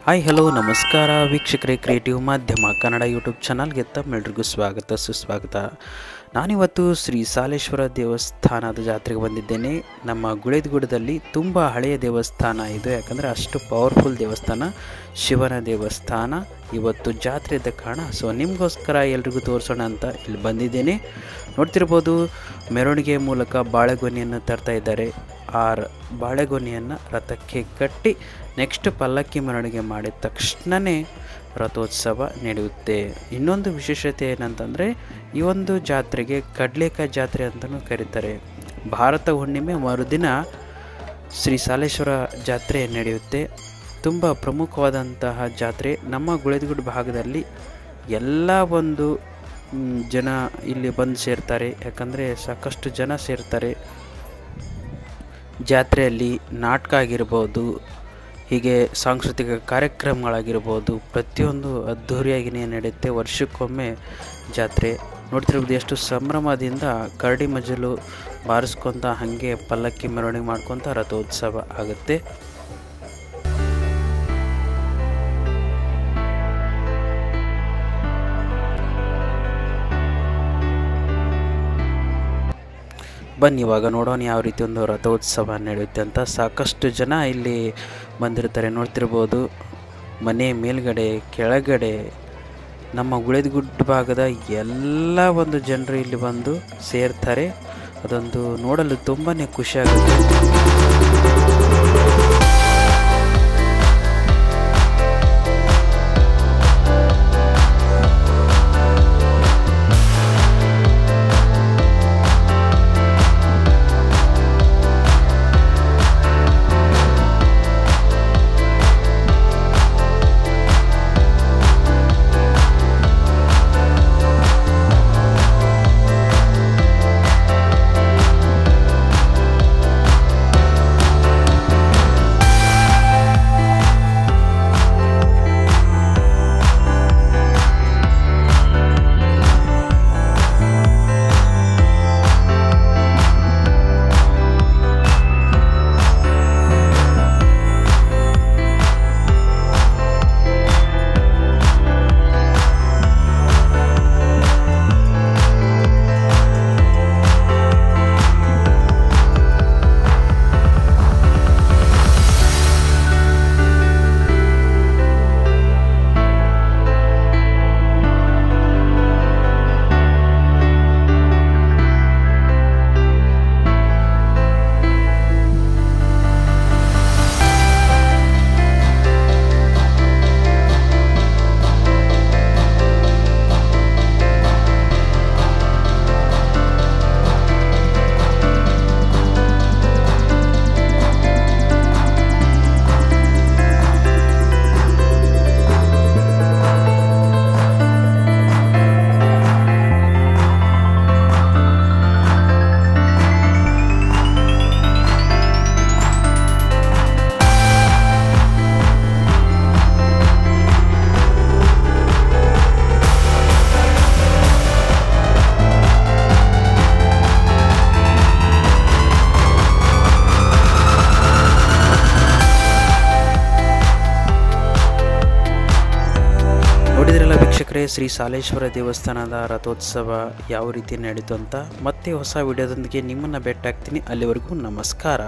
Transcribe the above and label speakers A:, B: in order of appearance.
A: Hi hello ನಮಸ್ಕಾರ ವೀಕ್ಷಕರೇ, creative ಮಾಧ್ಯಮ ಕನ್ನಡ ಯೂಟ್ಯೂಬ್ ಚಾನಲ್ಗೆ ತಮ್ಮೆಲ್ಲರಿಗೂ ಸ್ವಾಗತ ಸುಸ್ವಾಗತ. ನಾನಿವತ್ತು ಶ್ರೀ ಸಾಲೇಶ್ವರ ದೇವಸ್ಥಾನದ ಜಾತ್ರೆಗೆ ಬಂದಿದ್ದೇನೆ. ನಮ್ಮ ಗುಳೇದಗುಡದಲ್ಲಿ ತುಂಬ ಹಳೆಯ ದೇವಸ್ಥಾನ ಇದು, ಯಾಕಂದರೆ ಅಷ್ಟು ಪವರ್ಫುಲ್ ದೇವಸ್ಥಾನ, ಶಿವನ ದೇವಸ್ಥಾನ. ಇವತ್ತು ಜಾತ್ರೆ ಇದ್ದ ಕಾರಣ ನಿಮಗೋಸ್ಕರ ಎಲ್ರಿಗೂ ತೋರಿಸೋಣ ಅಂತ ಇಲ್ಲಿ ಬಂದಿದ್ದೇನೆ. ನೋಡ್ತಿರ್ಬೋದು, ಮೆರವಣಿಗೆ ಮೂಲಕ ಬಾಳೆಗೊನೆಯನ್ನು ತರ್ತಾ ಇದ್ದಾರೆ. ಆ ಬಾಳೆಗೊನೆಯನ್ನು ರಥಕ್ಕೆ ಕಟ್ಟಿ ನೆಕ್ಸ್ಟ್ ಪಲ್ಲಕ್ಕಿ ಮೆರವಣಿಗೆ ಮಾಡಿದ ತಕ್ಷಣವೇ ರಥೋತ್ಸವ ನಡೆಯುತ್ತೆ. ಇನ್ನೊಂದು ವಿಶೇಷತೆ ಏನಂತಂದರೆ, ಈ ಒಂದು ಜಾತ್ರೆಗೆ ಕಡ್ಲೆಕಾಯಿ ಜಾತ್ರೆ ಅಂತಲೂ ಕರೀತಾರೆ. ಭಾರತ ಹುಣ್ಣಿಮೆ ಮರುದಿನ ಶ್ರೀ ಸಾಲೇಶ್ವರ ಜಾತ್ರೆ ನಡೆಯುತ್ತೆ. ತುಂಬ ಪ್ರಮುಖವಾದಂತಹ ಜಾತ್ರೆ. ನಮ್ಮ ಗುಳೇದಗುಡ ಭಾಗದಲ್ಲಿ ಎಲ್ಲ ಒಂದು ಜನ ಇಲ್ಲಿ ಬಂದು ಸೇರ್ತಾರೆ, ಯಾಕಂದರೆ ಸಾಕಷ್ಟು ಜನ ಸೇರ್ತಾರೆ. ಜಾತ್ರೆಯಲ್ಲಿ ನಾಟಕ ಆಗಿರ್ಬೋದು, ಹೀಗೆ ಸಾಂಸ್ಕೃತಿಕ ಕಾರ್ಯಕ್ರಮಗಳಾಗಿರ್ಬೋದು, ಪ್ರತಿಯೊಂದು ಅದ್ಧೂರಿಯಾಗಿಯೇ ನಡೆಯುತ್ತೆ. ವರ್ಷಕ್ಕೊಮ್ಮೆ ಜಾತ್ರೆ. ನೋಡ್ತಿರ್ಬೋದು ಎಷ್ಟು ಸಂಭ್ರಮದಿಂದ ಕರಡಿ ಮಜಲು ಬಾರಿಸ್ಕೊತ ಹಾಗೆ ಪಲ್ಲಕ್ಕಿ ಮೆರವಣಿಗೆ ಮಾಡ್ಕೊತ ರಥೋತ್ಸವ ಆಗುತ್ತೆ. ಬನ್ನಿ ಇವಾಗ ನೋಡೋಣ ಯಾವ ರೀತಿ ಒಂದು ರಥೋತ್ಸವ ನಡೆಯುತ್ತೆ ಅಂತ. ಸಾಕಷ್ಟು ಜನ ಇಲ್ಲಿ ಬಂದಿರ್ತಾರೆ. ನೋಡ್ತಿರ್ಬೋದು, ಮನೆ ಮೇಲ್ಗಡೆ ಕೆಳಗಡೆ ನಮ್ಮ ಗುಳೇದಗುಡ್ಡ ಭಾಗದ ಎಲ್ಲ ಒಂದು ಜನರು ಇಲ್ಲಿ ಬಂದು ಸೇರ್ತಾರೆ. ಅದೊಂದು ನೋಡಲು ತುಂಬಾ ಖುಷಿಯಾಗುತ್ತೆ. ನೋಡಿದ್ರಲ್ಲ ವೀಕ್ಷಕರೇ, ಶ್ರೀ ಸಾಲೇಶ್ವರ ದೇವಸ್ಥಾನದ ರಥೋತ್ಸವ ಯಾವ ರೀತಿ ನಡೀತು ಅಂತ. ಮತ್ತೆ ಹೊಸ ವಿಡಿಯೋದೊಂದಿಗೆ ನಿಮ್ಮನ್ನು ಭೇಟಿ ಆಗ್ತೀನಿ. ಅಲ್ಲಿವರೆಗೂ ನಮಸ್ಕಾರ.